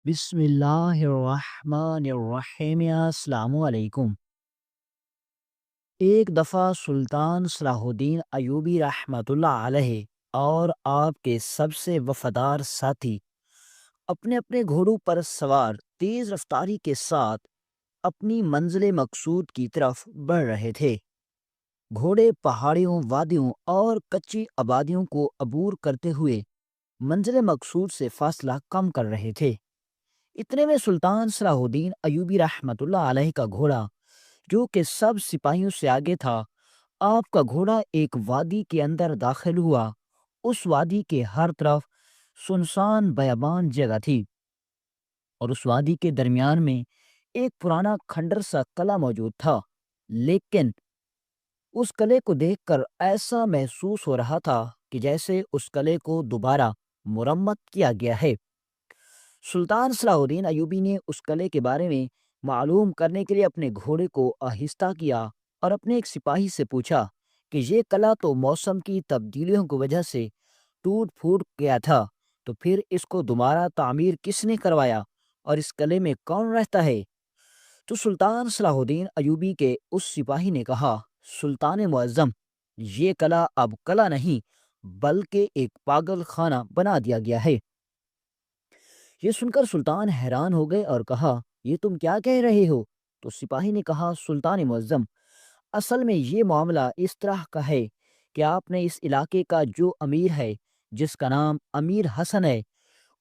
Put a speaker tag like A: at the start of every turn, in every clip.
A: بسم اللہ الرحمن الرحیم، السلام علیکم۔ ایک دفعہ سلطان صلاح الدین ایوبی رحمۃ اللہ علیہ اور آپ کے سب سے وفادار ساتھی اپنے اپنے گھوڑوں پر سوار تیز رفتاری کے ساتھ اپنی منزل مقصود کی طرف بڑھ رہے تھے۔ گھوڑے پہاڑیوں، وادیوں اور کچی آبادیوں کو عبور کرتے ہوئے منزل مقصود سے فاصلہ کم کر رہے تھے۔ اتنے میں سلطان صلاح الدین ایوبی رحمۃ اللہ علیہ کا گھوڑا، جو کہ سب سپاہیوں سے آگے تھا، آپ کا گھوڑا ایک وادی کے اندر داخل ہوا۔ اس وادی کے ہر طرف سنسان بیابان جگہ تھی، اور اس وادی کے درمیان میں ایک پرانا کھنڈر سا قلعہ موجود تھا، لیکن اس قلعے کو دیکھ کر ایسا محسوس ہو رہا تھا کہ جیسے اس قلعے کو دوبارہ مرمت کیا گیا ہے۔ سلطان صلاح الدین ایوبی نے اس قلعے کے بارے میں معلوم کرنے کے لیے اپنے گھوڑے کو آہستہ کیا اور اپنے ایک سپاہی سے پوچھا کہ یہ قلعہ تو موسم کی تبدیلیوں کی وجہ سے ٹوٹ پھوٹ گیا تھا، تو پھر اس کو دوبارہ تعمیر کس نے کروایا اور اس قلعے میں کون رہتا ہے؟ تو سلطان صلاح الدین ایوبی کے اس سپاہی نے کہا، سلطان معظم، یہ قلعہ اب قلعہ نہیں بلکہ ایک پاگل خانہ بنا دیا گیا ہے۔ یہ سن کر سلطان حیران ہو گئے اور کہا، یہ تم کیا کہہ رہے ہو؟ تو سپاہی نے کہا، سلطان معظم، اصل میں یہ معاملہ اس طرح کا ہے کہ آپ نے اس علاقے کا جو امیر ہے، جس کا نام امیر حسن ہے،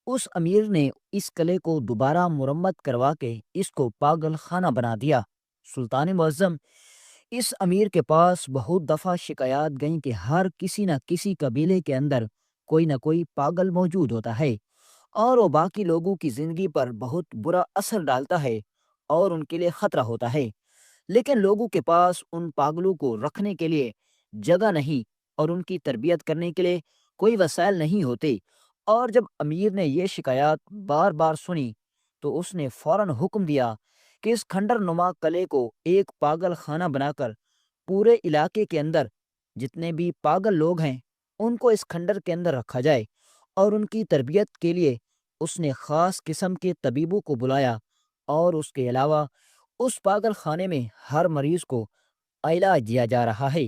A: اس امیر نے اس قلعے کو دوبارہ مرمت کروا کے اس کو پاگل خانہ بنا دیا۔ سلطان معظم، اس امیر کے پاس بہت دفعہ شکایات گئیں کہ ہر کسی نہ کسی قبیلے کے اندر کوئی نہ کوئی پاگل موجود ہوتا ہے، اور وہ باقی لوگوں کی زندگی پر بہت برا اثر ڈالتا ہے اور ان کے لیے خطرہ ہوتا ہے، لیکن لوگوں کے پاس ان پاگلوں کو رکھنے کے لیے جگہ نہیں اور ان کی تربیت کرنے کے لیے کوئی وسائل نہیں ہوتے۔ اور جب امیر نے یہ شکایات بار بار سنی تو اس نے فوراً حکم دیا کہ اس کھنڈر نما قلعے کو ایک پاگل خانہ بنا کر پورے علاقے کے اندر جتنے بھی پاگل لوگ ہیں ان کو اس کھنڈر کے اندر رکھا جائے، اور ان کی تربیت کے لیے اس نے خاص قسم کے طبیبوں کو بلایا، اور اس کے علاوہ اس پاگل خانے میں ہر مریض کو علاج دیا جا رہا ہے،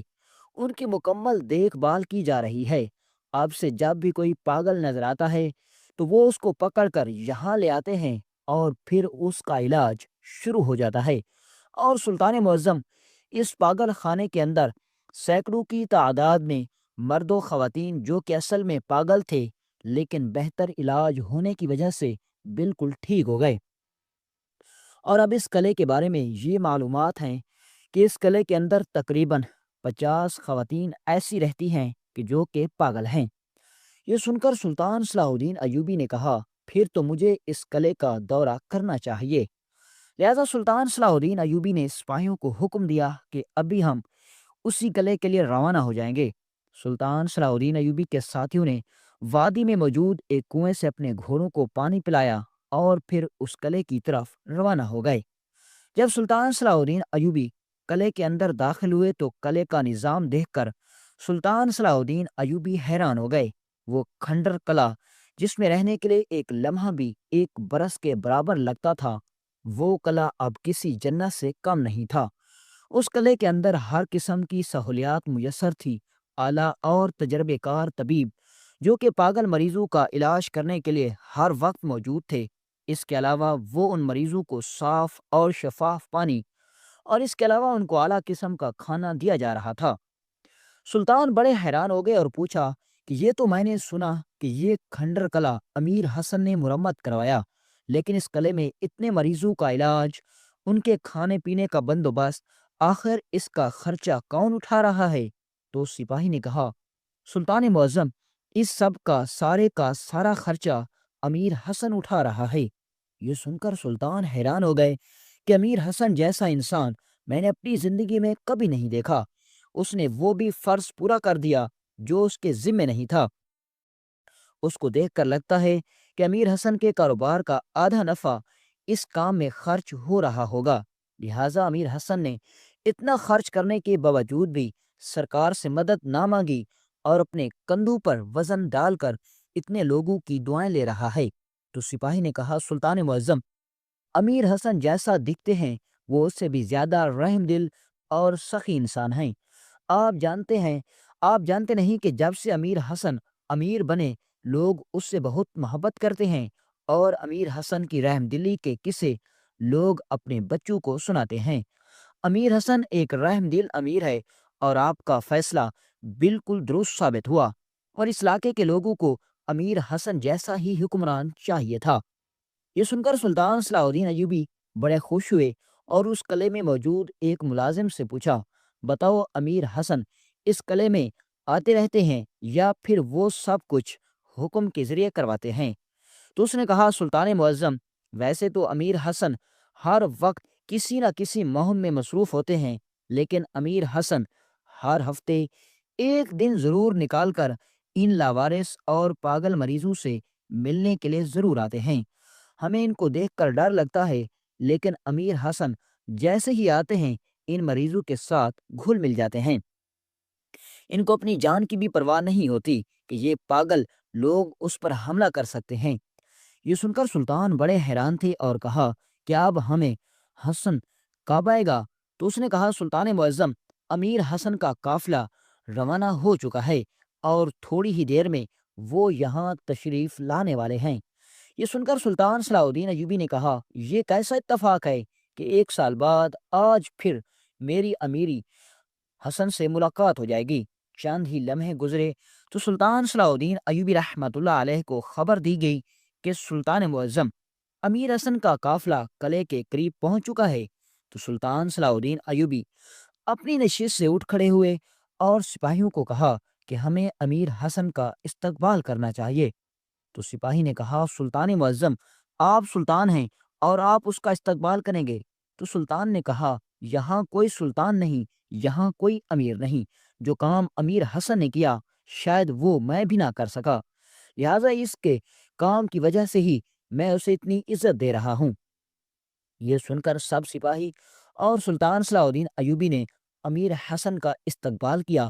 A: ان کی مکمل دیکھ بھال کی جا رہی ہے۔ اب سے جب بھی کوئی پاگل نظر آتا ہے تو وہ اس کو پکڑ کر یہاں لے آتے ہیں اور پھر اس کا علاج شروع ہو جاتا ہے۔ اور سلطان معظم، اس پاگل خانے کے اندر سینکڑوں کی تعداد میں مرد و خواتین جو کہ اصل میں پاگل تھے لیکن بہتر علاج ہونے کی وجہ سے بالکل ٹھیک ہو گئے۔ اور اب اس قلعے کے بارے میں یہ معلومات ہیں کہ اس قلعے کے اندر تقریباً 50 خواتین ایسی رہتی ہیں کہ جو کہ پاگل ہیں۔ یہ سن کر سلطان صلاح الدین ایوبی نے کہا، پھر تو مجھے اس قلعے کا دورہ کرنا چاہیے۔ لہذا سلطان صلاح الدین ایوبی نے سپاہیوں کو حکم دیا کہ ابھی ہم اسی قلعے کے لیے روانہ ہو جائیں گے۔ سلطان صلاح الدین ایوبی کے ساتھیوں نے وادی میں موجود ایک کنویں سے اپنے گھوڑوں کو پانی پلایا اور پھر اس قلعے کی طرف روانہ ہو گئے۔ جب سلطان صلاح الدین ایوبی قلعے کے اندر داخل ہوئے تو قلعے کا نظام دیکھ کر سلطان صلاح الدین ایوبی حیران ہو گئے۔ وہ کھنڈر قلعہ، جس میں رہنے کے لیے ایک لمحہ بھی ایک برس کے برابر لگتا تھا، وہ قلعہ اب کسی جنت سے کم نہیں تھا۔ اس قلعے کے اندر ہر قسم کی سہولیات میسر تھی۔ اعلیٰ اور تجربے کار طبیب جو کہ پاگل مریضوں کا علاج کرنے کے لیے ہر وقت موجود تھے۔ اس کے علاوہ وہ ان مریضوں کو صاف اور شفاف پانی، اور اس کے علاوہ ان کو اعلیٰ قسم کا کھانا دیا جا رہا تھا۔ سلطان بڑے حیران ہو گئے اور پوچھا کہ یہ تو میں نے سنا کہ یہ کھنڈر قلعہ امیر حسن نے مرمت کروایا، لیکن اس قلعے میں اتنے مریضوں کا علاج، ان کے کھانے پینے کا بندوبست، آخر اس کا خرچہ کون اٹھا رہا ہے؟ تو سپاہی نے کہا، سلطان معظم، اس سب کا سارا خرچہ امیر حسن اٹھا رہا ہے۔ یہ سن کر سلطان حیران ہو گئے کہ امیر حسن جیسا انسان میں نے اپنی زندگی میں کبھی نہیں دیکھا۔ اس نے وہ بھی فرض پورا کر دیا جو اس کے ذمہ نہیں تھا۔ اس کو دیکھ کر لگتا ہے کہ امیر حسن کے کاروبار کا آدھا نفع اس کام میں خرچ ہو رہا ہوگا، لہٰذا امیر حسن نے اتنا خرچ کرنے کے باوجود بھی سرکار سے مدد نہ مانگی اور اپنے کندھوں پر وزن ڈال کر اتنے لوگوں کی دعائیں لے رہا ہے۔ تو سپاہی نے کہا سلطان معظم، امیر حسن جیسا دکھتے ہیں وہ اس سے بھی زیادہ رحم دل اور سخی انسان ہیں۔ آپ جانتے ہیں آپ جانتے نہیں کہ جب سے امیر حسن امیر بنے لوگ اس سے بہت محبت کرتے ہیں، اور امیر حسن کی رحم دلی کے قصے لوگ اپنے بچوں کو سناتے ہیں۔ امیر حسن ایک رحم دل امیر ہے، اور آپ کا فیصلہ بالکل درست ثابت ہوا، اور اس علاقے کے لوگوں کو امیر حسن جیسا ہی حکمران چاہیے تھا۔ یہ سن کر سلطان صلاح الدین ایوبی بڑے خوش ہوئے، اور اس قلعے میں موجود ایک ملازم سے پوچھا، بتاؤ امیر حسن اس قلعے میں آتے رہتے ہیں یا پھر وہ سب کچھ حکم کے ذریعے کرواتے ہیں؟ تو اس نے کہا سلطان معظم، ویسے تو امیر حسن ہر وقت کسی نہ کسی مہم میں مصروف ہوتے ہیں، لیکن امیر حسن ہر ہفتے ایک دن ضرور نکال کر ان لاوارث اور پاگل مریضوں سے ملنے کے لیے ضرور آتے ہیں۔ ہمیں ان کو دیکھ کر ڈر لگتا ہے، لیکن امیر حسن جیسے ہی آتے ہیں ان مریضوں کے ساتھ گھل مل جاتے ہیں۔ ان کو اپنی جان کی بھی پرواہ نہیں ہوتی کہ یہ پاگل لوگ اس پر حملہ کر سکتے ہیں۔ یہ سن کر سلطان بڑے حیران تھے اور کہا، کیا اب ہمیں حسن کب آئے گا؟ تو اس نے کہا سلطان معظم، امیر حسن کا قافلہ روانہ ہو چکا ہے، اور تھوڑی ہی دیر میں وہ یہاں تشریف لانے والے ہیں۔ یہ سن کر سلطان صلاح الدین ایوبی نے کہا، یہ کیسا اتفاق ہے کہ 1 سال بعد آج پھر میری امیری حسن سے ملاقات ہو جائے گی۔ چند ہی لمحے گزرے تو سلطان صلاح الدین ایوبی رحمۃ اللہ علیہ کو خبر دی گئی کہ سلطان معظم امیر حسن کا قافلہ قلعے کے قریب پہنچ چکا ہے۔ تو سلطان صلاح الدین ایوبی اپنی نشست سے اٹھ کھڑے ہوئے اور سپاہیوں کو کہا کہ ہمیں امیر حسن کا استقبال کرنا چاہیے۔ تو سپاہی نے کہا سلطان معظم، آپ سلطان ہیں اور آپ اس کا استقبال کریں گے؟ تو سلطان نے کہا، یہاں کوئی سلطان نہیں، یہاں کوئی امیر نہیں۔ جو کام امیر حسن نے کیا شاید وہ میں بھی نہ کر سکا، لہٰذا اس کے کام کی وجہ سے ہی میں اسے اتنی عزت دے رہا ہوں۔ یہ سن کر سب سپاہی اور سلطان صلاح الدین ایوبی نے امیر حسن کا استقبال کیا،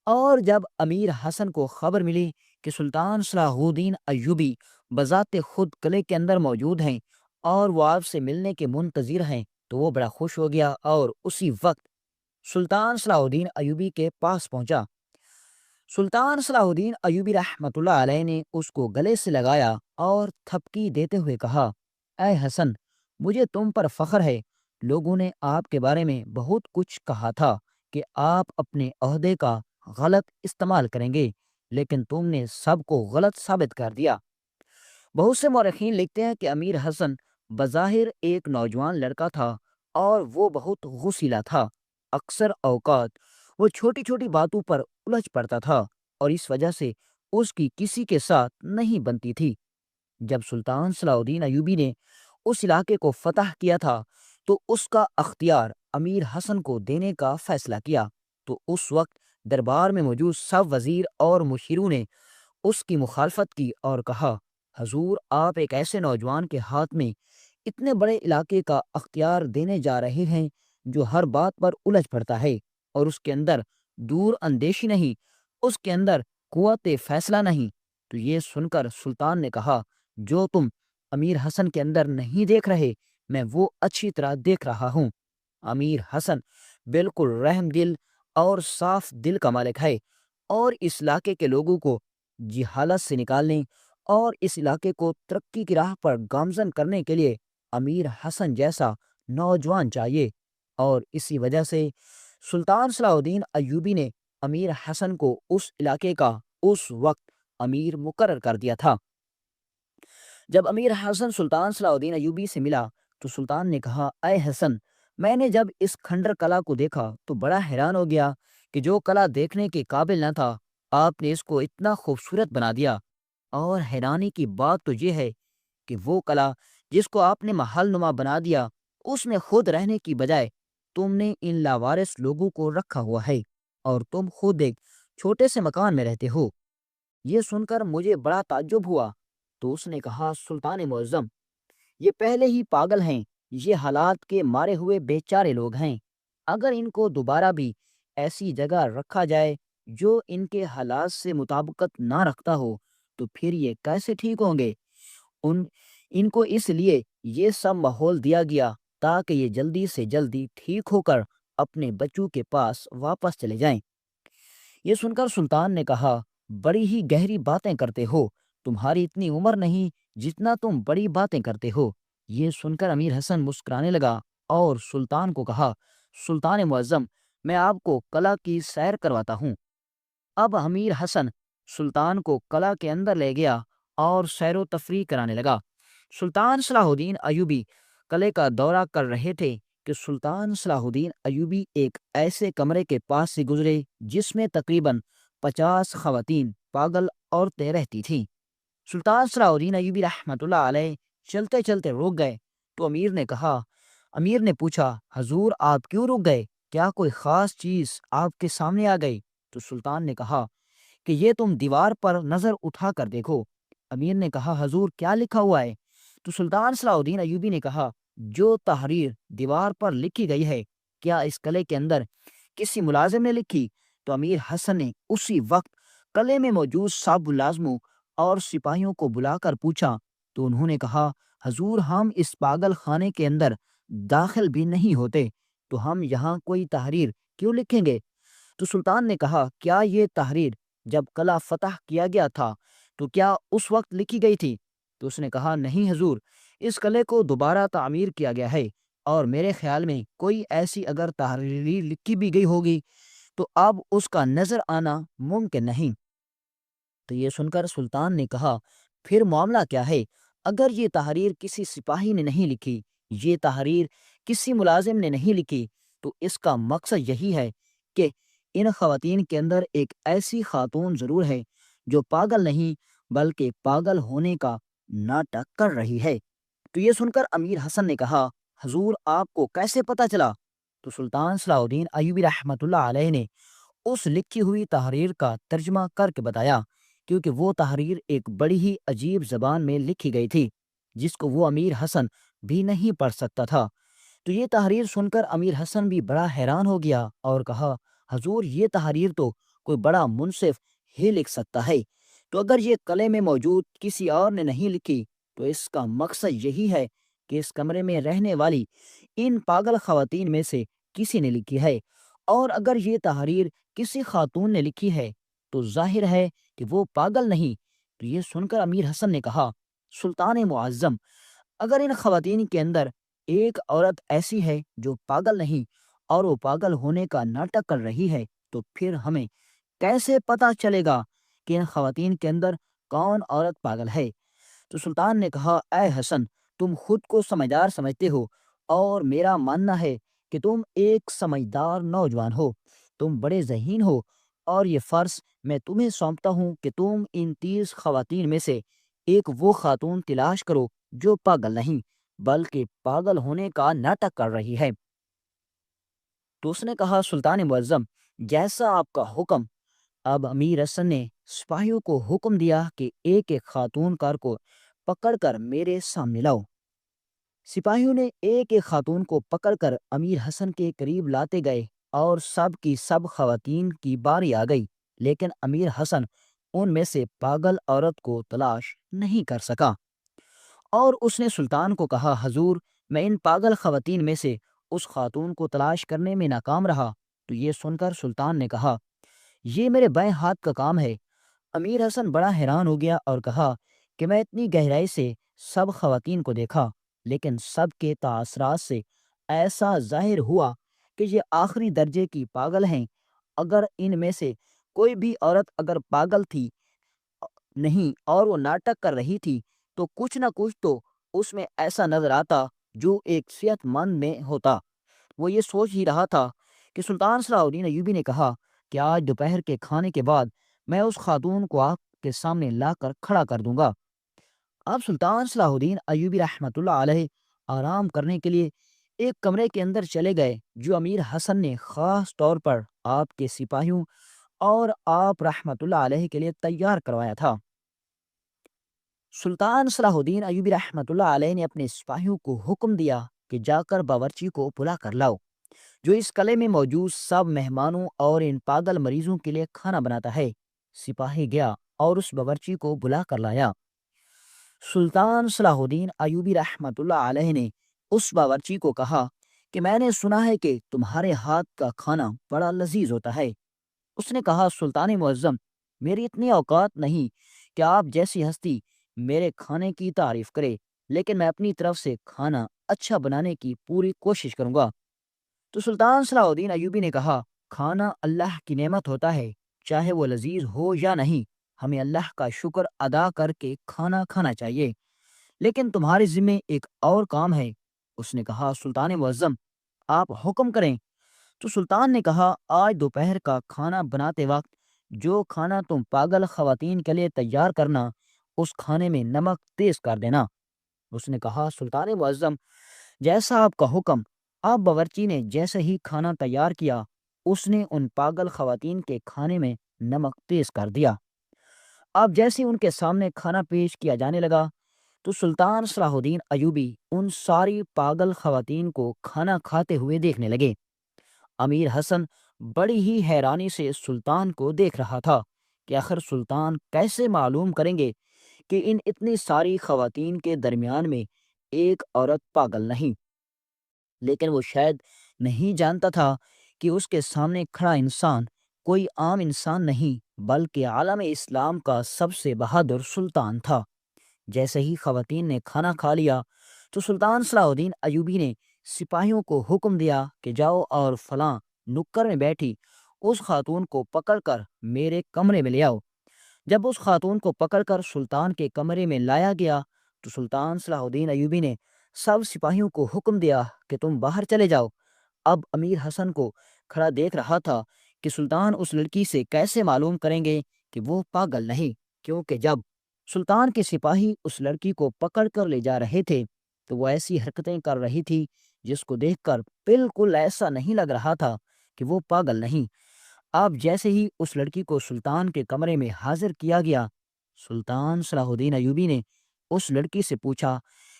A: اور جب امیر حسن کو خبر ملی کہ سلطان صلاح الدین ایوبی بذات خود قلعے کے اندر موجود ہیں اور وہ آپ سے ملنے کے منتظر ہیں، تو وہ بڑا خوش ہو گیا اور اسی وقت سلطان صلاح الدین ایوبی کے پاس پہنچا۔ سلطان صلاح الدین ایوبی رحمۃ اللہ علیہ نے اس کو گلے سے لگایا اور تھپکی دیتے ہوئے کہا، اے حسن، مجھے تم پر فخر ہے۔ لوگوں نے آپ کے بارے میں بہت کچھ کہا تھا کہ آپ اپنے عہدے کا غلط استعمال کریں گے، لیکن تم نے سب کو غلط ثابت کر دیا۔ بہت سے مورخین لکھتے ہیں کہ امیر حسن بظاہر ایک نوجوان لڑکا تھا، اور وہ بہت غصیلا تھا۔ اکثر اوقات وہ چھوٹی چھوٹی باتوں پر الجھ پڑتا تھا، اور اس وجہ سے اس کی کسی کے ساتھ نہیں بنتی تھی۔ جب سلطان صلاح الدین ایوبی نے اس علاقے کو فتح کیا تھا تو اس کا اختیار امیر حسن کو دینے کا فیصلہ کیا۔ تو اس وقت دربار میں موجود سب وزیر اور مشیروں نے اس کی مخالفت کی اور کہا، حضور، آپ ایک ایسے نوجوان کے ہاتھ میں اتنے بڑے علاقے کا اختیار دینے جا رہے ہیں جو ہر بات پر الجھ پڑتا ہے، اور اس کے اندر دور اندیشی نہیں، اس کے اندر قوت فیصلہ نہیں۔ تو یہ سن کر سلطان نے کہا، جو تم امیر حسن کے اندر نہیں دیکھ رہے میں وہ اچھی طرح دیکھ رہا ہوں۔ امیر حسن بالکل رحم دل اور صاف دل کا مالک ہے، اور اس علاقے کے لوگوں کو جہالت سے نکالنے اور اس علاقے کو ترقی کی راہ پر گامزن کرنے کے لیے امیر حسن جیسا نوجوان چاہیے۔ اور اسی وجہ سے سلطان صلاح الدین ایوبی نے امیر حسن کو اس علاقے کا اس وقت امیر مقرر کر دیا تھا۔ جب امیر حسن سلطان صلاح الدین ایوبی سے ملا تو سلطان نے کہا، اے حسن، میں نے جب اس کھنڈر کلا کو دیکھا تو بڑا حیران ہو گیا کہ جو کلا دیکھنے کے قابل نہ تھا آپ نے اس کو اتنا خوبصورت بنا دیا۔ اور حیرانی کی بات تو یہ ہے کہ وہ کلا جس کو آپ نے محل نما بنا دیا اس میں خود رہنے کی بجائے تم نے ان لاوارث لوگوں کو رکھا ہوا ہے، اور تم خود ایک چھوٹے سے مکان میں رہتے ہو۔ یہ سن کر مجھے بڑا تعجب ہوا۔ تو اس نے کہا، سلطان معظم، یہ پہلے ہی پاگل ہیں، یہ حالات کے مارے ہوئے بیچارے لوگ ہیں۔ اگر ان کو دوبارہ بھی ایسی جگہ رکھا جائے جو ان کے حالات سے مطابقت نہ رکھتا ہو تو پھر یہ کیسے ٹھیک ہوں گے؟ ان ان کو اس لیے یہ سب ماحول دیا گیا تاکہ یہ جلدی سے جلدی ٹھیک ہو کر اپنے بچوں کے پاس واپس چلے جائیں۔ یہ سن کر سلطان نے کہا، بڑی ہی گہری باتیں کرتے ہو، تمہاری اتنی عمر نہیں جتنا تم بڑی باتیں کرتے ہو۔ یہ سن کر امیر حسن مسکرانے لگا اور سلطان کو کہا، سلطان معظم، میں آپ کو قلعہ کی سیر کرواتا ہوں۔ اب امیر حسن سلطان کو قلعہ کے اندر لے گیا اور سیر و تفریح کرانے لگا۔ سلطان صلاح الدین ایوبی قلعے کا دورہ کر رہے تھے کہ سلطان صلاح الدین ایوبی ایک ایسے کمرے کے پاس سے گزرے جس میں تقریباً 50 خواتین پاگل عورتیں رہتی تھیں۔ سلطان صلاح الدین ایوبی رحمۃ اللہ علیہ چلتے چلتے رک گئے تو امیر نے پوچھا، حضور آپ کیوں رک گئے؟ کیا کوئی خاص چیز آپ کے سامنے آ گئی؟ تو سلطان نے کہا کہ یہ تم دیوار پر نظر اٹھا کر دیکھو۔ امیر نے کہا، حضور کیا لکھا ہوا ہے؟ تو سلطان صلاح الدین ایوبی نے کہا، جو تحریر دیوار پر لکھی گئی ہے، کیا اس قلعے کے اندر کسی ملازم نے لکھی؟ تو امیر حسن نے اسی وقت قلعے میں موجود سب ملازموں اور سپاہیوں کو بلا کر پوچھا تو انہوں نے کہا، حضور ہم اس پاگل خانے کے اندر داخل بھی نہیں ہوتے، تو ہم یہاں کوئی تحریر کیوں لکھیں گے؟ تو سلطان نے کہا، کیا یہ تحریر جب قلعہ فتح کیا گیا تھا تو کیا اس وقت لکھی گئی تھی؟ تو اس نے کہا، نہیں حضور، اس قلعے کو دوبارہ تعمیر کیا گیا ہے اور میرے خیال میں کوئی ایسی اگر تحریر لکھی بھی گئی ہوگی تو اب اس کا نظر آنا ممکن نہیں۔ تو یہ سن کر سلطان نے کہا، پھر معاملہ کیا ہے؟ اگر یہ تحریر کسی سپاہی نے نہیں لکھی، یہ تحریر کسی ملازم نے نہیں لکھی، تو اس کا مقصد یہی ہے کہ ان خواتین کے اندر ایک ایسی خاتون ضرور ہے جو پاگل نہیں بلکہ پاگل ہونے کا ناٹک کر رہی ہے۔ تو یہ سن کر امیر حسن نے کہا، حضور آپ کو کیسے پتہ چلا؟ تو سلطان صلاح الدین ایوبی رحمۃ اللہ علیہ نے اس لکھی ہوئی تحریر کا ترجمہ کر کے بتایا، کیونکہ وہ تحریر ایک بڑی ہی عجیب زبان میں لکھی گئی تھی جس کو وہ امیر حسن بھی نہیں پڑھ سکتا تھا۔ تو یہ تحریر سن کر امیر حسن بھی بڑا حیران ہو گیا اور کہا، حضور یہ تحریر تو کوئی بڑا منصف ہی لکھ سکتا ہے، تو اگر یہ قلعے میں موجود کسی اور نے نہیں لکھی تو اس کا مقصد یہی ہے کہ اس کمرے میں رہنے والی ان پاگل خواتین میں سے کسی نے لکھی ہے، اور اگر یہ تحریر کسی خاتون نے لکھی ہے تو ظاہر ہے کہ وہ پاگل نہیں۔ تو یہ سن کر امیر حسن نے کہا، سلطان معظم، اگر ان خواتین کے اندر ایک عورت ایسی ہے جو پاگل نہیں اور وہ پاگل ہونے کا ناٹک کر رہی ہے تو پھر ہمیں کیسے پتہ چلے گا کہ ان خواتین کے اندر کون عورت پاگل ہے؟ تو سلطان نے کہا، اے حسن، تم خود کو سمجھدار سمجھتے ہو اور میرا ماننا ہے کہ تم ایک سمجھدار نوجوان ہو، تم بڑے ذہین ہو، اور یہ فرض میں تمہیں سونپتا ہوں کہ تم ان 30 خواتین میں سے ایک وہ خاتون تلاش کرو جو پاگل نہیں بلکہ پاگل ہونے کا ناٹک کر رہی ہے۔ تو اس نے کہا، سلطان معظم، جیسا آپ کا حکم۔ اب امیر حسن نے سپاہیوں کو حکم دیا کہ ایک ایک خاتون کار کو پکڑ کر میرے سامنے لاؤ۔ سپاہیوں نے ایک ایک خاتون کو پکڑ کر امیر حسن کے قریب لاتے گئے اور سب کی سب خواتین کی باری آ گئی، لیکن امیر حسن ان میں سے پاگل عورت کو تلاش نہیں کر سکا، اور اس نے سلطان کو کہا، حضور میں ان پاگل خواتین میں سے اس خاتون کو تلاش کرنے میں ناکام رہا۔ تو یہ سن کر سلطان نے کہا، یہ میرے بائیں ہاتھ کا کام ہے۔ امیر حسن بڑا حیران ہو گیا اور کہا کہ میں اتنی گہرائی سے سب خواتین کو دیکھا، لیکن سب کے تاثرات سے ایسا ظاہر ہوا کہ یہ آخری درجے کی پاگل ہیں۔ اگر ان میں سے کوئی بھی عورت اگر پاگل تھی نہیں اور وہ ناٹک کر رہی تھی تو کچھ نہ کچھ تو اس میں ایسا نظر آتا جو ایک صحت مند میں ہوتا۔ وہ یہ سوچ ہی رہا تھا کہ سلطان صلاح الدین ایوبی نے کہا کہ آج دوپہر کے کھانے کے بعد میں اس خاتون کو آپ کے سامنے لا کر کھڑا کر دوں گا۔ اب سلطان صلاح الدین ایوبی رحمۃ اللہ علیہ آرام کرنے کے لیے ایک کمرے کے اندر چلے گئے جو امیر حسن نے خاص طور پر آپ کے سپاہیوں اور آپ رحمۃ اللہ علیہ کے لیے تیار کروایا تھا۔ سلطان صلاح الدین ایوبی رحمۃ اللہ علیہ نے اپنے سپاہیوں کو حکم دیا کہ جا کر باورچی کو بلا کر لاؤ جو اس قلعے میں موجود سب مہمانوں اور ان پاگل مریضوں کے لیے کھانا بناتا ہے۔ سپاہی گیا اور اس باورچی کو بلا کر لایا۔ سلطان صلاح الدین ایوبی رحمۃ اللہ علیہ نے اس باورچی کو کہا کہ میں نے سنا ہے کہ تمہارے ہاتھ کا کھانا بڑا لذیذ ہوتا ہے۔ اس نے کہا سلطان معظم، میری اتنی اوقات نہیں کہ آپ جیسی ہستی میرے کھانے کی تعریف کرے، لیکن میں اپنی طرف سے کھانا اچھا بنانے کی پوری کوشش کروں گا۔ تو سلطان صلاح الدین ایوبی نے کہا کھانا اللہ کی نعمت ہوتا ہے، چاہے وہ لذیذ ہو یا نہیں، ہمیں اللہ کا شکر ادا کر کے کھانا کھانا چاہیے، لیکن تمہارے ذمے ایک اور کام ہے۔ اس نے کہا سلطان معظم، آپ حکم کریں۔ تو سلطان نے کہا آج دوپہر کا کھانا بناتے وقت جو کھانا تم پاگل خواتین کے لیے تیار کرنا، اس کھانے میں نمک تیز کر دینا۔ اس نے کہا سلطان معظم، جیسا آپ کا حکم۔ آپ باورچی نے جیسے ہی کھانا تیار کیا، اس نے ان پاگل خواتین کے کھانے میں نمک تیز کر دیا۔ اب جیسے ان کے سامنے کھانا پیش کیا جانے لگا تو سلطان صلاح الدین ایوبی ان ساری پاگل خواتین کو کھانا کھاتے ہوئے دیکھنے لگے۔ امیر حسن بڑی ہی حیرانی سے سلطان کو دیکھ رہا تھا کہ آخر سلطان کیسے معلوم کریں گے کہ ان اتنی ساری خواتین کے درمیان میں ایک عورت پاگل نہیں، لیکن وہ شاید نہیں جانتا تھا کہ اس کے سامنے کھڑا انسان کوئی عام انسان نہیں بلکہ عالم اسلام کا سب سے بہادر سلطان تھا۔ جیسے ہی خواتین نے کھانا کھا لیا تو سلطان صلاح الدین ایوبی نے سپاہیوں کو حکم دیا کہ جاؤ اور فلاں نکر میں بیٹھی اس خاتون کو پکڑ کر میرے کمرے میں لے آؤ۔ جب اس خاتون کو پکڑ کر سلطان کے کمرے میں لایا گیا تو سلطان صلاح الدین ایوبی نے سب سپاہیوں کو حکم دیا کہ تم باہر چلے جاؤ۔ اب امیر حسن کو کھڑا دیکھ رہا تھا کہ سلطان اس لڑکی سے کیسے معلوم کریں گے کہ وہ پاگل نہیں، کیونکہ جب سلطان کے سپاہی اس لڑکی کو پکڑ کر لے جا رہے تھے تو وہ ایسی حرکتیں کر رہی تھی جس کو دیکھ کر بالکل ایسا نہیں لگ رہا تھا کہ وہ پاگل نہیں۔ اب جیسے ہی اس لڑکی کو سلطان کے کمرے میں حاضر کیا گیا، سلطان صلاح الدین ایوبی نے اس لڑکی سے پوچھا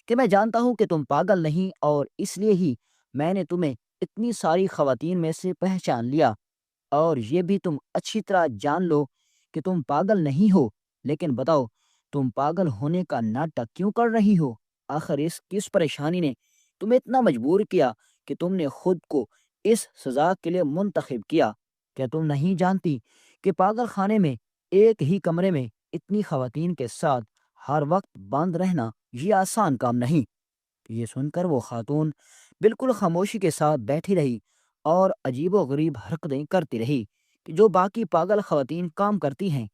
A: کہ میں جانتا ہوں کہ تم پاگل نہیں، اور اس لیے ہی میں نے تمہیں اتنی ساری خواتین میں سے پہچان لیا، اور یہ بھی تم اچھی طرح جان لو کہ تم پاگل نہیں ہو، لیکن بتاؤ تم پاگل ہونے کا ناٹک کیوں کر رہی ہو؟ آخر اس کس پریشانی نے تمہیں اتنا مجبور کیا کہ تم نے خود کو اس سزا کے لیے منتخب کیا؟ کیا تم نہیں جانتی کہ پاگل خانے میں ایک ہی کمرے میں اتنی خواتین کے ساتھ ہر وقت بند رہنا یہ آسان کام نہیں؟ یہ سن کر وہ خاتون بالکل خاموشی کے ساتھ بیٹھی رہی اور عجیب و غریب حرکتیں کرتی رہی کہ جو باقی پاگل خواتین کام کرتی ہیں۔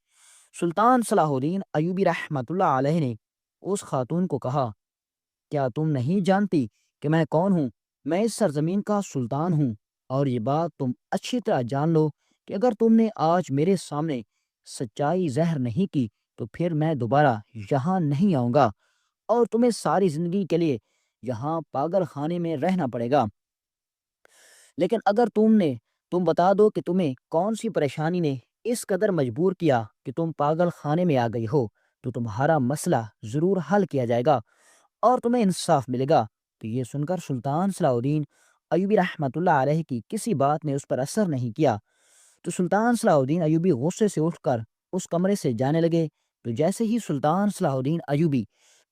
A: سلطان صلاح الدین ایوبی رحمۃ اللہ علیہ نے اس خاتون کو کہا کیا تم نہیں جانتی کہ میں کون ہوں؟ میں اس سرزمین کا سلطان ہوں، اور یہ بات تم اچھی طرح جان لو کہ اگر تم نے آج میرے سامنے سچائی ظاہر نہیں کی تو پھر میں دوبارہ یہاں نہیں آؤں گا، اور تمہیں ساری زندگی کے لیے یہاں پاگل خانے میں رہنا پڑے گا۔ لیکن اگر تم بتا دو کہ تمہیں کون سی پریشانی نے اس قدر مجبور کیا کہ تم پاگل خانے میں آ گئی ہو، تو تمہارا مسئلہ ضرور حل کیا جائے گا اور تمہیں انصاف ملے گا۔ تو یہ سن کر سلطان صلاح الدین ایوبی رحمۃ اللہ علیہ کی کسی بات نے اس پر اثر نہیں کیا۔ تو سلطان صلاح الدین ایوبی غصے سے اٹھ کر اس کمرے سے جانے لگے۔ تو جیسے ہی سلطان صلاح الدین ایوبی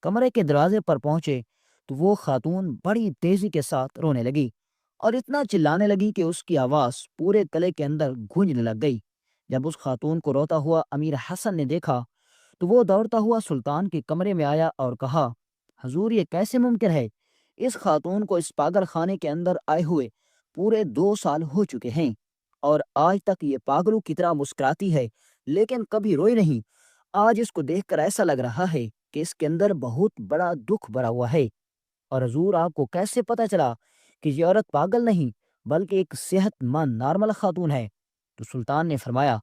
A: کمرے کے دروازے پر پہنچے تو وہ خاتون بڑی تیزی کے ساتھ رونے لگی اور اتنا چلانے لگی کہ اس کی آواز پورے قلعے کے اندر گونجنے لگ گئی۔ جب اس خاتون کو روتا ہوا امیر حسن نے دیکھا تو وہ دوڑتا ہوا سلطان کے کمرے میں آیا اور کہا حضور، یہ کیسے ممکن ہے؟ اس خاتون کو اس پاگل خانے کے اندر آئے ہوئے پورے 2 سال ہو چکے ہیں، اور آج تک یہ پاگلوں کی طرح مسکراتی ہے لیکن کبھی روئی نہیں۔ آج اس کو دیکھ کر ایسا لگ رہا ہے کہ اس کے اندر بہت بڑا دکھ بھرا ہوا ہے۔ اور حضور، آپ کو کیسے پتہ چلا کہ یہ عورت پاگل نہیں بلکہ ایک صحت مند نارمل خاتون ہے؟ تو سلطان نے فرمایا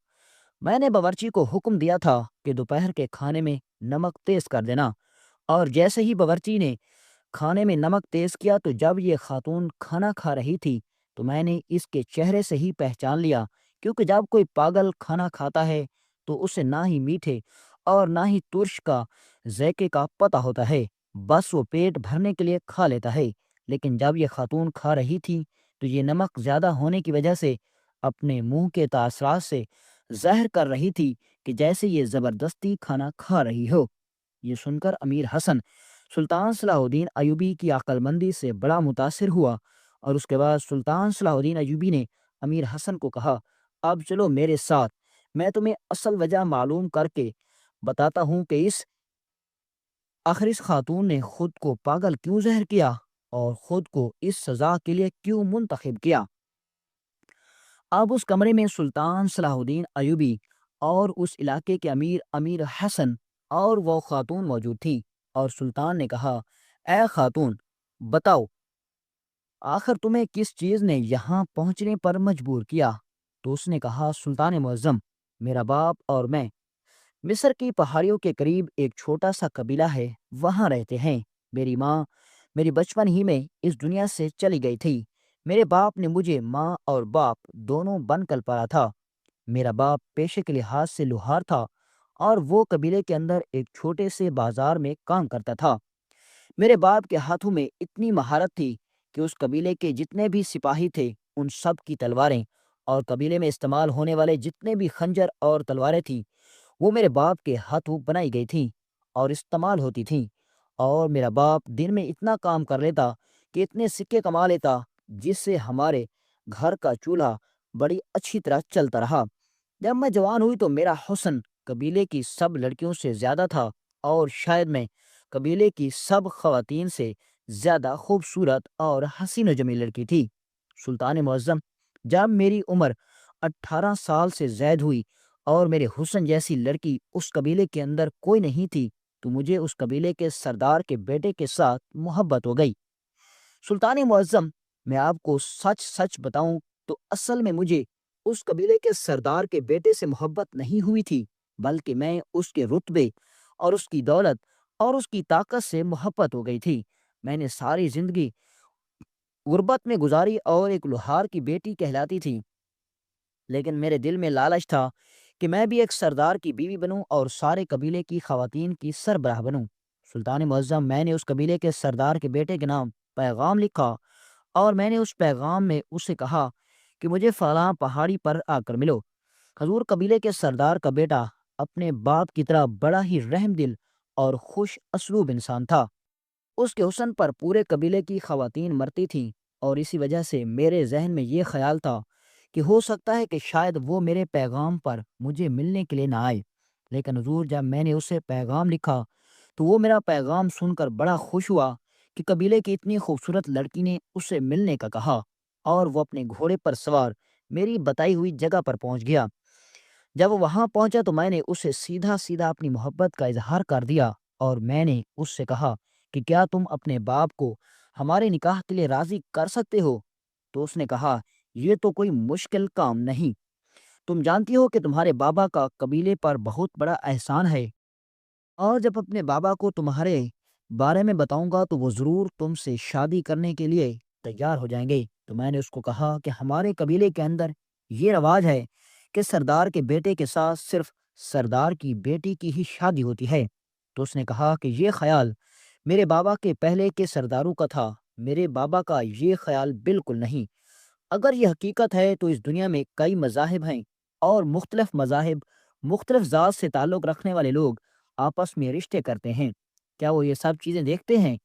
A: میں نے باورچی کو حکم دیا تھا کہ دوپہر کے کھانے میں نمک تیز کر دینا، اور جیسے ہی باورچی نے کھانے میں نمک تیز کیا تو جب یہ خاتون کھانا کھا رہی تھی تو میں نے اس کے چہرے سے ہی پہچان لیا، کیونکہ جب کوئی پاگل کھانا کھاتا ہے تو اسے نہ ہی میٹھے اور نہ ہی ترش کا ذائقے کا پتہ ہوتا ہے، بس وہ پیٹ بھرنے کے لیے کھا لیتا ہے۔ لیکن جب یہ خاتون کھا رہی تھی تو یہ نمک زیادہ ہونے کی وجہ سے اپنے منہ کے تاثرات سے ظاہر کر رہی تھی کہ جیسے یہ زبردستی کھانا کھا رہی ہو۔ یہ سن کر امیر حسن سلطان صلاح الدین ایوبی کی عقل مندی سے بڑا متاثر ہوا، اور اس کے بعد سلطان صلاح الدین ایوبی نے امیر حسن کو کہا، اب چلو میرے ساتھ، میں تمہیں اصل وجہ معلوم کر کے بتاتا ہوں کہ آخر اس خاتون نے خود کو پاگل کیوں زہر کیا اور خود کو اس سزا کے لیے کیوں منتخب کیا۔ اب اس کمرے میں سلطان صلاح الدین ایوبی اور اس علاقے کے امیر حسن اور وہ خاتون موجود تھی، اور سلطان نے کہا، اے خاتون، بتاؤ آخر تمہیں کس چیز نے یہاں پہنچنے پر مجبور کیا؟ تو اس نے کہا، سلطان معظم، میرا باپ اور میں مصر کی پہاڑیوں کے قریب ایک چھوٹا سا قبیلہ ہے، وہاں رہتے ہیں۔ میری ماں میری بچپن ہی میں اس دنیا سے چلی گئی تھی۔ میرے باپ نے مجھے ماں اور باپ دونوں بن کر پالا تھا۔ میرا باپ پیشے کے لحاظ سے لوہار تھا اور وہ قبیلے کے اندر ایک چھوٹے سے بازار میں کام کرتا تھا۔ میرے باپ کے ہاتھوں میں اتنی مہارت تھی کہ اس قبیلے کے جتنے بھی سپاہی تھے ان سب کی تلواریں اور قبیلے میں استعمال ہونے والے جتنے بھی خنجر اور تلواریں تھیں وہ میرے باپ کے ہاتھوں بنائی گئی تھیں اور استعمال ہوتی تھیں، اور میرا باپ دن میں اتنا کام کر لیتا کہ اتنے سکے کما لیتا جس سے ہمارے گھر کا چولہا بڑی اچھی طرح چلتا رہا۔ جب میں جوان ہوئی تو میرا حسن قبیلے کی سب لڑکیوں سے زیادہ تھا، اور شاید میں قبیلے کی سب خواتین سے زیادہ خوبصورت اور حسین و جمیل لڑکی تھی۔ سلطان معظم، جب میری عمر 18 سال سے زائد ہوئی اور میرے حسن جیسی لڑکی اس قبیلے کے اندر کوئی نہیں تھی تو مجھے اس قبیلے کے سردار کے بیٹے کے ساتھ محبت ہو گئی۔ سلطان معظم، میں آپ کو سچ سچ بتاؤں تو اصل میں مجھے اس قبیلے کے سردار کے بیٹے سے محبت نہیں ہوئی تھی، بلکہ میں اس کے رتبے اور اس کی دولت اور اس کی طاقت سے محبت ہو گئی تھی۔ میں نے ساری زندگی غربت میں گزاری اور ایک لوہار کی بیٹی کہلاتی تھی، لیکن میرے دل میں لالچ تھا کہ میں بھی ایک سردار کی بیوی بنوں اور سارے قبیلے کی خواتین کی سربراہ بنوں۔ سلطان معظم، میں نے اس قبیلے کے سردار کے بیٹے کے نام پیغام لکھا، اور میں نے اس پیغام میں اسے کہا کہ مجھے فلاں پہاڑی پر آ کر ملو۔ حضور، قبیلے کے سردار کا بیٹا اپنے باپ کی طرح بڑا ہی رحم دل اور خوش اسلوب انسان تھا۔ اس کے حسن پر پورے قبیلے کی خواتین مرتی تھیں، اور اسی وجہ سے میرے ذہن میں یہ خیال تھا کہ ہو سکتا ہے کہ شاید وہ میرے پیغام پر مجھے ملنے کے لیے نہ آئے۔ لیکن حضور، جب میں نے اسے پیغام لکھا تو وہ میرا پیغام سن کر بڑا خوش ہوا کہ قبیلے کی اتنی خوبصورت لڑکی نے اسے ملنے کا کہا، اور وہ اپنے گھوڑے پر سوار میری بتائی ہوئی جگہ پر پہنچ گیا۔ جب وہ وہاں پہنچا تو میں نے اسے سیدھا سیدھا اپنی محبت کا اظہار کر دیا، اور میں نے اس سے کہا کہ کیا تم اپنے باپ کو ہمارے نکاح کے لیے راضی کر سکتے ہو؟ تو اس نے کہا، یہ تو کوئی مشکل کام نہیں، تم جانتی ہو کہ تمہارے بابا کا قبیلے پر بہت بڑا احسان ہے، اور جب اپنے بابا کو تمہارے بارے میں بتاؤں گا تو وہ ضرور تم سے شادی کرنے کے لیے تیار ہو جائیں گے۔ تو میں نے اس کو کہا کہ ہمارے قبیلے کے اندر یہ رواج ہے کہ سردار کے بیٹے کے ساتھ صرف سردار کی بیٹی کی ہی شادی ہوتی ہے۔ تو اس نے کہا کہ یہ خیال میرے بابا کے پہلے کے سرداروں کا تھا، میرے بابا کا یہ خیال بالکل نہیں۔ اگر یہ حقیقت ہے تو اس دنیا میں کئی مذاہب ہیں، اور مختلف مذاہب مختلف ذات سے تعلق رکھنے والے لوگ آپس میں رشتے کرتے ہیں۔ کیا وہ یہ سب چیزیں دیکھتے ہیں؟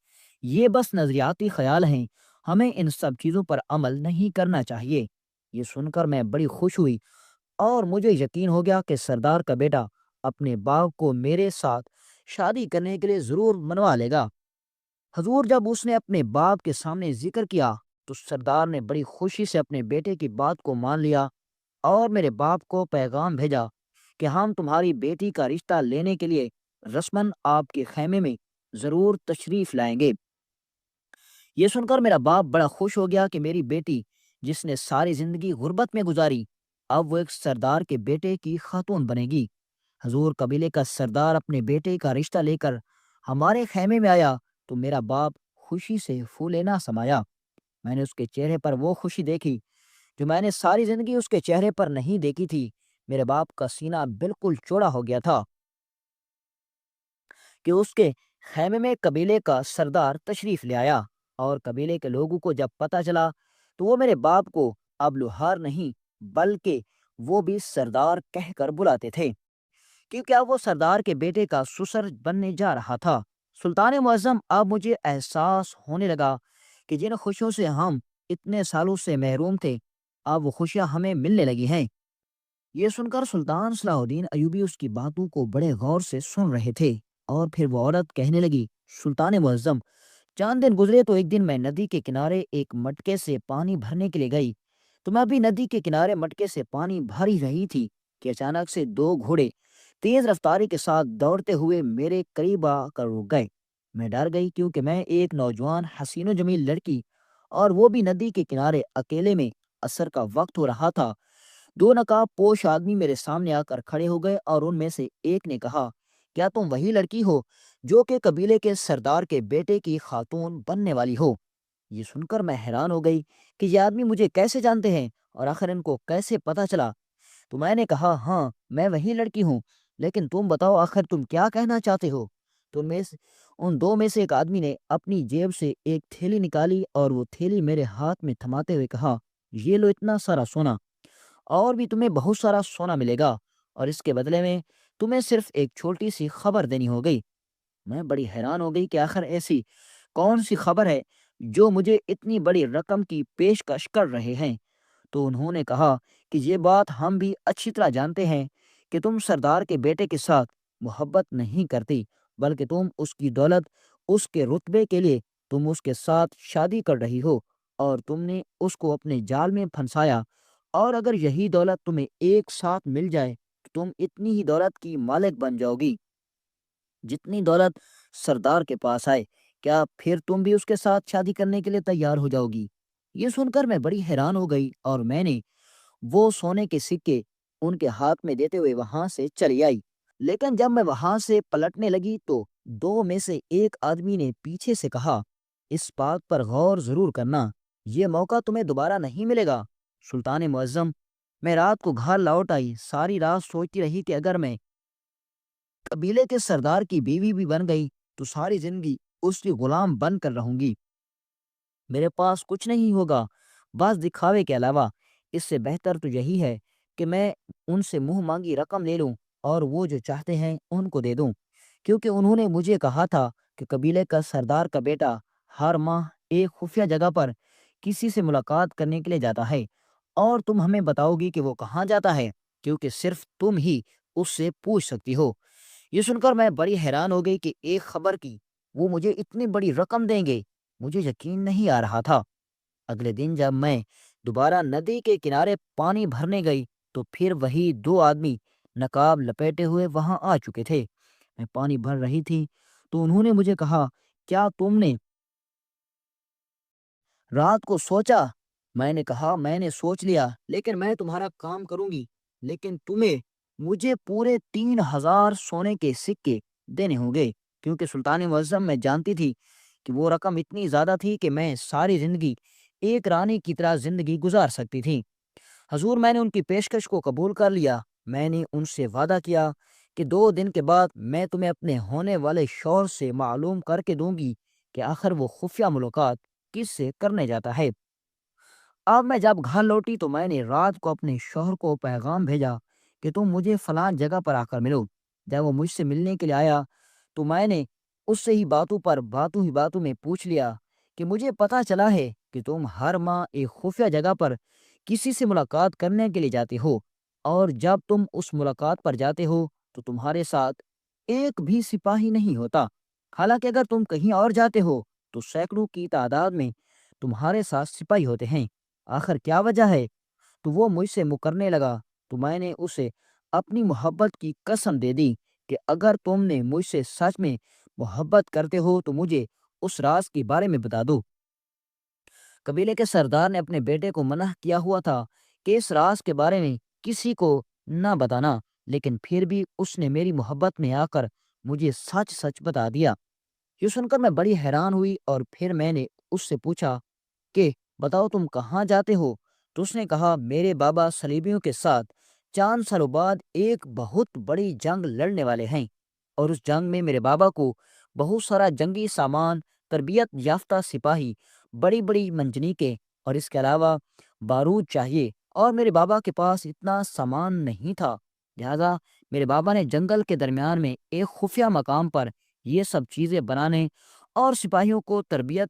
A: یہ بس نظریاتی خیال ہیں، ہمیں ان سب چیزوں پر عمل نہیں کرنا چاہیے۔ یہ سن کر میں بڑی خوش ہوئی، اور مجھے یقین ہو گیا کہ سردار کا بیٹا اپنے باپ کو میرے ساتھ شادی کرنے کے لیے ضرور منوا لے گا۔ حضور، جب اس نے اپنے باپ کے سامنے ذکر کیا تو سردار نے بڑی خوشی سے اپنے بیٹے کی بات کو مان لیا، اور میرے باپ کو پیغام بھیجا کہ ہم تمہاری بیٹی کا رشتہ لینے کے لیے رسماً آپ کے خیمے میں ضرور تشریف لائیں گے۔ یہ سن کر میرا باپ بڑا خوش ہو گیا کہ میری بیٹی، جس نے ساری زندگی غربت میں گزاری، اب وہ ایک سردار کے بیٹے کی خاتون بنے گی۔ حضور، قبیلے کا سردار اپنے بیٹے کا رشتہ لے کر ہمارے خیمے میں آیا تو میرا باپ خوشی سے پھولے نہ سمایا۔ میں نے اس کے چہرے پر وہ خوشی دیکھی جو میں نے ساری زندگی اس کے چہرے پر نہیں دیکھی تھی۔ میرے باپ کا سینہ بالکل چوڑا ہو گیا تھا کہ اس کے خیمے میں قبیلے کا سردار تشریف لے آیا، اور قبیلے کے لوگوں کو جب پتہ چلا تو وہ میرے باپ کو اب لوہار نہیں بلکہ وہ بھی سردار کہہ کر بلاتے تھے۔ کیونکہ اب وہ سردار کے بیٹے کا سسر بننے جا رہا تھا۔ سلطان معظم، اب مجھے احساس ہونے لگا کہ جن خوشیوں سے ہم اتنے سالوں سے محروم تھے، اب وہ خوشیاں ہمیں ملنے لگی ہیں۔ یہ سن کر سلطان صلاح الدین ایوبی اس کی باتوں کو بڑے غور سے سن رہے تھے، اور پھر وہ عورت کہنے لگی، سلطان معظم، چند دن گزرے تو ایک دن میں ندی کے کنارے ایک مٹکے سے پانی بھرنے کے لیے گئی، تو میں ابھی ندی کے کنارے مٹکے سے پانی بھر ہی رہی تھی کہ اچانک سے دو گھوڑے تیز رفتاری کے ساتھ دوڑتے ہوئے میرے قریب آ کر رک گئے۔ میں ڈر گئی، کیونکہ میں ایک نوجوان حسین و جمیل لڑکی، اور وہ بھی ندی کے کنارے اکیلے میں، عصر کا وقت ہو رہا تھا۔ دو نقاب پوش آدمی میرے سامنے آ کر کھڑے ہو گئے، اور ان میں سے ایک نے کہا، کیا تم وہی لڑکی ہو جو کہ قبیلے کے سردار کے بیٹے کی خاتون بننے والی ہو؟ یہ سن کر میں حیران ہو گئی کہ یہ آدمی مجھے کیسے جانتے ہیں، اور آخر ان کو کیسے پتا چلا؟ تو میں نے کہا، ہاں، میں وہی لڑکی ہوں، لیکن تم بتاؤ آخر تم کیا کہنا چاہتے ہو؟ تو ان دو میں سے ایک آدمی نے اپنی جیب سے ایک تھیلی نکالی، اور وہ تھیلی میرے ہاتھ میں تھماتے ہوئے کہا، یہ لو اتنا سارا سونا، اور بھی تمہیں بہت سارا سونا ملے گا، اور اس کے بدلے میں تمہیں صرف ایک چھوٹی سی خبر دینی ہوگی۔ میں بڑی حیران ہو گئی کہ آخر ایسی کون سی خبر ہے جو مجھے اتنی بڑی رقم کی پیشکش کر رہے ہیں؟ تو انہوں نے کہا کہ یہ بات ہم بھی اچھی طرح جانتے ہیں کہ تم سردار کے بیٹے کے ساتھ محبت نہیں کرتی، بلکہ تم اس کی دولت، اس کے رتبے کے لیے تم اس کے ساتھ شادی کر رہی ہو، اور تم نے اس کو اپنے جال میں پھنسایا، اور اگر یہی دولت تمہیں ایک ساتھ مل جائے تو تم اتنی ہی دولت کی مالک بن جاؤ گی جتنی دولت سردار کے پاس آئے۔ کیا پھر تم بھی اس کے ساتھ شادی کرنے کے لیے تیار ہو جاؤ گی؟ یہ سن کر میں بڑی حیران ہو گئی، اور میں نے وہ سونے کے سکے ان کے ہاتھ میں دیتے ہوئے وہاں سے چلی آئی۔ لیکن جب میں وہاں سے پلٹنے لگی تو دو میں سے ایک آدمی نے پیچھے سے کہا، اس بات پر غور ضرور کرنا، یہ موقع تمہیں دوبارہ نہیں ملے گا۔ سلطان معظم، میں رات کو گھر لوٹ آئی، ساری رات سوچتی رہی کہ اگر میں قبیلے کے سردار کی بیوی بھی بن گئی تو ساری زندگی اس کی غلام بن کر رہوں گی۔ میرے پاس کچھ نہیں ہوگا بس دکھاوے کے علاوہ۔ اس سے بہتر تو یہی ہے کہ میں ان سے منہ مانگی رقم لے لوں، اور وہ جو چاہتے ہیں ان کو دے دوں، کیونکہ انہوں نے مجھے کہا تھا کہ قبیلے کا سردار کا بیٹا ہر ماہ ایک خفیہ جگہ پر کسی سے ملاقات کرنے کے لیے جاتا ہے، اور تم ہمیں بتاؤ گی کہ وہ کہاں جاتا ہے، کیونکہ صرف تم ہی اس سے پوچھ سکتی ہو۔ یہ سن کر میں بڑی حیران ہو گئی کہ ایک خبر کی وہ مجھے اتنی بڑی رقم دیں گے، مجھے یقین نہیں آ رہا تھا۔ اگلے دن جب میں دوبارہ ندی کے کنارے پانی بھرنے گئی تو پھر وہی دو آدمی نقاب لپیٹے ہوئے وہاں آ چکے تھے۔ میں پانی بھر رہی تھی تو انہوں نے مجھے کہا، کیا تم نے رات کو سوچا؟ میں نے کہا، میں نے سوچ لیا، لیکن میں تمہارا کام کروں گی، لیکن تمہیں مجھے پورے 3000 سونے کے سکے دینے ہوں گے، کیونکہ سلطان معظم میں جانتی تھی کہ وہ رقم اتنی زیادہ تھی کہ میں ساری زندگی ایک رانی کی طرح زندگی گزار سکتی تھی۔ حضور، میں نے ان کی پیشکش کو قبول کر لیا۔ میں نے ان سے وعدہ کیا کہ 2 دن کے بعد میں تمہیں اپنے ہونے والے شوہر سے معلوم کر کے دوں گی کہ آخر وہ خفیہ ملاقات کس سے کرنے جاتا ہے۔ اب میں جب گھر لوٹی تو میں نے رات کو اپنے شوہر کو پیغام بھیجا کہ تم مجھے فلاں جگہ پر آ کر ملو۔ جب وہ مجھ سے ملنے کے لیے آیا تو میں نے اس سے ہی باتوں میں پوچھ لیا کہ مجھے پتا چلا ہے کہ تم ہر ماہ ایک خفیہ جگہ پر کسی سے ملاقات کرنے کے لیے جاتے ہو، اور جب تم اس ملاقات پر جاتے ہو تو تمہارے ساتھ ایک بھی سپاہی نہیں ہوتا، حالانکہ اگر تم کہیں اور جاتے ہو تو سینکڑوں کی تعداد میں تمہارے ساتھ سپاہی ہوتے ہیں۔ آخر کیا وجہ ہے؟ تو وہ مجھ سے مکرنے لگا، تو میں نے اسے اپنی محبت کی قسم دے دی کہ اگر تم نے مجھ سے سچ میں محبت کرتے ہو تو مجھے اس راز کے بارے میں بتا دو۔ قبیلے کے سردار نے اپنے بیٹے کو منع کیا ہوا تھا کہ اس راز کے بارے میں کسی کو نہ بتانا، لیکن پھر بھی اس نے میری محبت میں آ کر مجھے سچ سچ بتا دیا۔ یہ سن کر میں بڑی حیران ہوئی، اور پھر میں نے اس سے پوچھا کہ بتاؤ تم کہاں جاتے ہو؟ تو اس نے کہا، میرے بابا صلیبیوں کے ساتھ چند سالوں بعد ایک بہت بڑی جنگ لڑنے والے ہیں، اور اس جنگ میں میرے بابا کو بہت سارا جنگی سامان، تربیت یافتہ سپاہی، بڑی بڑی منجنیقیں، اور اس کے علاوہ بارود چاہیے، اور میرے بابا کے پاس اتنا سامان نہیں تھا، لہذا میرے بابا نے جنگل کے درمیان میں ایک خفیہ مقام پر یہ سب چیزیں بنانے اور سپاہیوں کو تربیت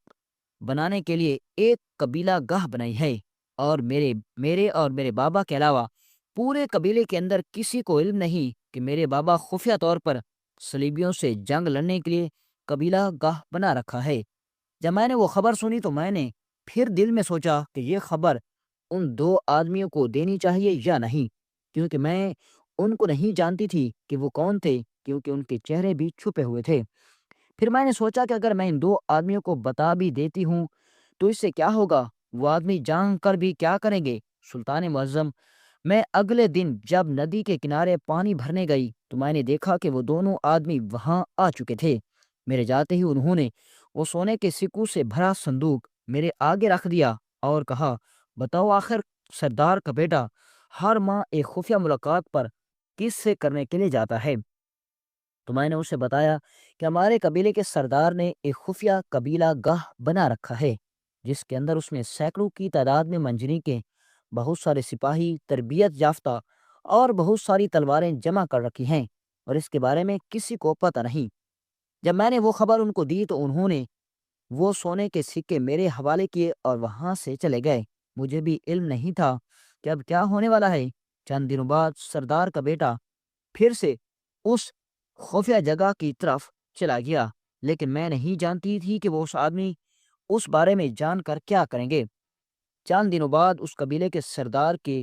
A: بنانے کے لیے ایک قبیلہ گاہ بنائی ہے، اور میرے اور میرے بابا کے علاوہ پورے قبیلے کے اندر کسی کو علم نہیں کہ میرے بابا خفیہ طور پر صلیبیوں سے جنگ لڑنے کے لیے قبیلہ گاہ بنا رکھا ہے۔ جب میں نے وہ خبر سنی تو میں نے پھر دل میں سوچا کہ یہ خبر ان دو آدمیوں کو دینی چاہیے یا نہیں، کیونکہ میں ان کو نہیں جانتی تھی کہ وہ کون تھے، کیونکہ ان کے چہرے بھی چھپے ہوئے تھے۔ پھر میں نے سوچا کہ اگر میں ان دو آدمیوں کو بتا بھی دیتی ہوں تو اس سے کیا ہوگا، وہ آدمی جان کر بھی کیا کریں گے۔ سلطان معظم، میں اگلے دن جب ندی کے کنارے پانی بھرنے گئی تو میں نے دیکھا کہ وہ دونوں آدمی وہاں آ چکے تھے۔ میرے جاتے ہی انہوں نے وہ سونے کے سکوں سے بھرا صندوق میرے آگے رکھ دیا اور کہا، بتاؤ آخر سردار کا بیٹا ہر ماہ ایک خفیہ ملاقات پر کس سے کرنے کے لیے جاتا ہے؟ تو میں نے اسے بتایا کہ ہمارے قبیلے کے سردار نے ایک خفیہ قبیلہ گاہ بنا رکھا ہے، جس کے اندر اس نے سینکڑوں کی تعداد میں منجنی کے بہت سارے سپاہی، تربیت یافتہ اور بہت ساری تلواریں جمع کر رکھی ہیں، اور اس کے بارے میں کسی کو پتہ نہیں۔ جب میں نے وہ خبر ان کو دی تو انہوں نے وہ سونے کے سکے میرے حوالے کیے اور وہاں سے چلے گئے۔ مجھے بھی علم نہیں تھا کہ اب کیا ہونے والا ہے۔ چند دنوں بعد سردار کا بیٹا پھر سے اس خفیہ جگہ کی طرف چلا گیا، لیکن میں نہیں جانتی تھی کہ وہ اس آدمی اس بارے میں جان کر کیا کریں گے۔ چند دنوں بعد اس قبیلے کے سردار کے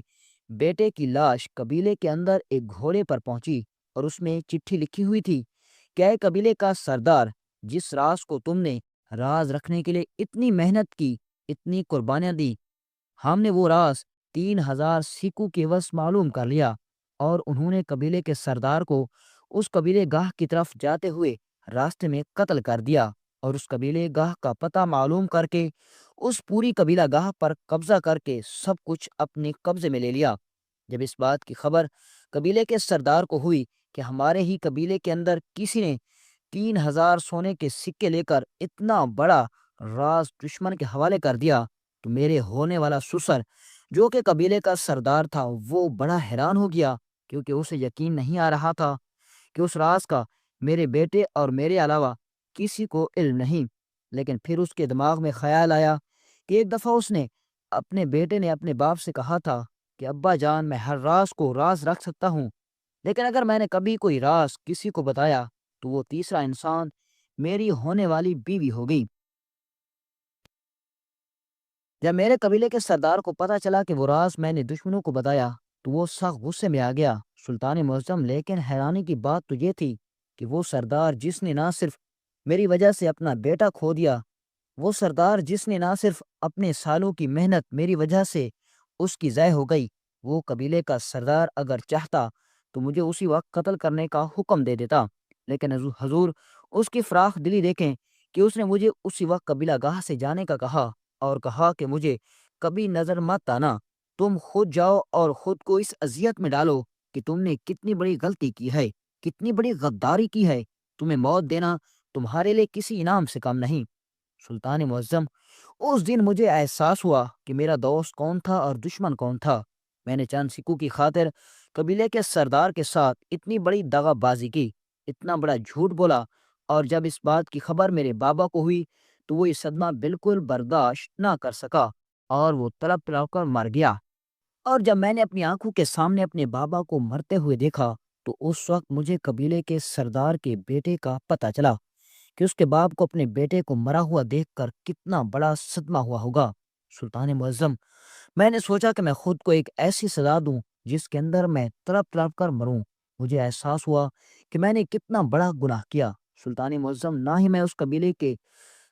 A: بیٹے کی لاش قبیلے کے اندر ایک گھوڑے پر پہنچی، اور اس میں چٹھی لکھی ہوئی تھی کہ اے قبیلے کا سردار، جس راز کو تم نے راز رکھنے کے لیے اتنی محنت کی، اتنی قربانیاں دی، ہم نے وہ راز 3000 سکوں کے عوض معلوم کر لیا۔ اور انہوں نے قبیلے کے سردار کو اس قبیلے گاہ کی طرف جاتے ہوئے راستے میں قتل کر دیا، اور اس قبیلے گاہ کا پتہ معلوم کر کے اس پوری قبیلہ گاہ پر قبضہ کر کے سب کچھ اپنے قبضے میں لے لیا۔ جب اس بات کی خبر قبیلے کے سردار کو ہوئی کہ ہمارے ہی قبیلے کے اندر کسی نے 3000 سونے کے سکے لے کر اتنا بڑا راز دشمن کے حوالے کر دیا، تو میرے ہونے والا سسر جو کہ قبیلے کا سردار تھا وہ بڑا حیران ہو گیا، کیونکہ اسے یقین نہیں آ رہا تھا کہ اس راز کا میرے بیٹے اور میرے علاوہ کسی کو علم نہیں۔ لیکن پھر اس کے دماغ میں خیال آیا کہ ایک دفعہ اس نے اپنے بیٹے نے اپنے باپ سے کہا تھا کہ ابا جان، میں ہر راز کو راز رکھ سکتا ہوں، لیکن اگر میں نے کبھی کوئی راز کسی کو بتایا تو وہ تیسرا انسان میری ہونے والی بیوی ہوگی۔ جب میرے قبیلے کے سردار کو پتا چلا کہ وہ راز میں نے دشمنوں کو بتایا تو وہ سخت غصے میں آ گیا۔ سلطان معظم، لیکن حیرانی کی بات تو یہ تھی کہ وہ سردار جس نے نہ صرف میری وجہ سے اپنا بیٹا کھو دیا، وہ سردار جس نے نہ صرف اپنے سالوں کی محنت میری وجہ سے اس کی ضائع ہو گئی، وہ قبیلے کا سردار اگر چاہتا تو مجھے اسی وقت قتل کرنے کا حکم دے دیتا، لیکن حضور اس کی فراخ دلی دیکھیں کہ اس نے مجھے اسی وقت قبیلہ گاہ سے جانے کا کہا، اور کہا کہ مجھے کبھی نظر مت آنا، تم خود جاؤ اور خود کو اس اذیت میں ڈالو کہ تم نے کتنی بڑی غلطی کی ہے، کتنی بڑی غداری کی ہے، تمہیں موت دینا تمہارے لیے کسی انعام سے کم نہیں۔ سلطان معظم، اس دن مجھے احساس ہوا کہ میرا دوست کون تھا اور دشمن کون تھا۔ میں نے چند سکوں کی خاطر قبیلے کے سردار کے ساتھ اتنی بڑی دغا بازی کی، اتنا بڑا جھوٹ بولا، اور جب اس بات کی خبر میرے بابا کو ہوئی تو وہ یہ صدمہ بالکل برداشت نہ کر سکا اور وہ تڑپ تڑپ کر مر گیا۔ اور جب میں نے اپنی آنکھوں کے سامنے اپنے بابا کو مرتے ہوئے دیکھا تو اس وقت مجھے قبیلے کے سردار کے بیٹے کا پتہ چلا کہ اس کے باپ کو اپنے بیٹے کو مرا ہوا دیکھ کر کتنا بڑا صدمہ ہوا ہوگا۔ سلطان معظم، میں نے سوچا کہ میں خود کو ایک ایسی سزا دوں جس کے اندر میں تڑپ تڑپ کر مروں۔ مجھے احساس ہوا کہ میں نے کتنا بڑا گناہ کیا۔ سلطان معظم، نہ ہی میں اس قبیلے کے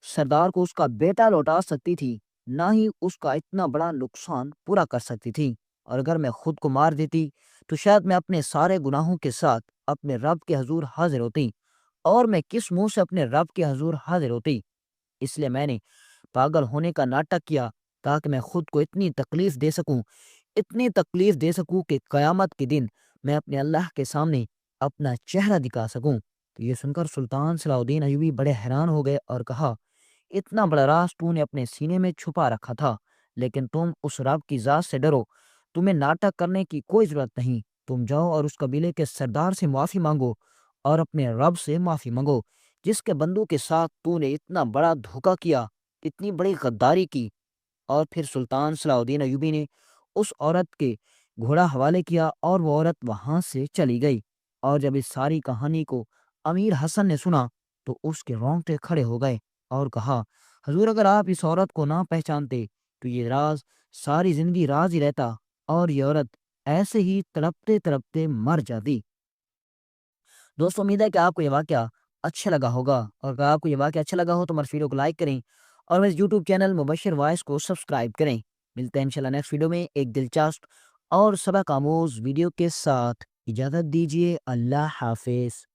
A: سردار کو اس کا بیٹا لوٹا سکتی تھی، نہ ہی اس کا اتنا بڑا نقصان پورا کر سکتی تھی، اور اگر میں خود کو مار دیتی تو شاید میں اپنے سارے گناہوں کے ساتھ اپنے رب کے حضور حاضر ہوتی، اور میں کس منہ سے اپنے رب کے حضور حاضر ہوتی؟ اس لیے میں نے پاگل ہونے کا ناٹک کیا تاکہ میں خود کو اتنی تکلیف دے سکوں، اتنی تکلیف دے سکوں کہ قیامت کے دن میں اپنے اللہ کے سامنے اپنا چہرہ دکھا سکوں۔ تو یہ سن کر سلطان صلاح الدین ایوبی بڑے حیران ہو گئے اور کہا، اتنا بڑا راز تو نے اپنے سینے میں چھپا رکھا تھا، لیکن تم اس رب کی ذات سے ڈرو، تمہیں ناٹک کرنے کی کوئی ضرورت نہیں۔ تم جاؤ اور اس قبیلے کے سردار سے معافی مانگو اور اپنے رب سے معافی مانگو، جس کے بندوں کے ساتھ تو نے اتنا بڑا دھوکا کیا، اتنی بڑی غداری کی۔ اور پھر سلطان صلاح الدین ایوبی نے اس عورت کے گھوڑا حوالے کیا اور وہ عورت وہاں سے چلی گئی۔ اور جب اس ساری کہانی کو امیر حسن نے سنا تو اس کے رونگٹے کھڑے ہو گئے اور کہا، حضور اگر آپ اس عورت کو نہ پہچانتے تو یہ راز ساری زندگی راز ہی رہتا اور یہ عورت ایسے ہی تڑپتے تڑپتے مر جاتی۔ دوستو امید ہے کہ آپ کو یہ واقعہ اچھا لگا ہوگا، اور اگر آپ کو یہ واقعہ اچھا لگا ہو تو ہمارے ویڈیو کو لائک کریں اور میرے یوٹیوب چینل مبشر وائس کو سبسکرائب کریں۔ ملتے ہیں انشاءاللہ نیکسٹ ویڈیو میں ایک دلچسپ اور سبق آموز ویڈیو کے ساتھ۔ اجازت دیجیے، اللہ حافظ۔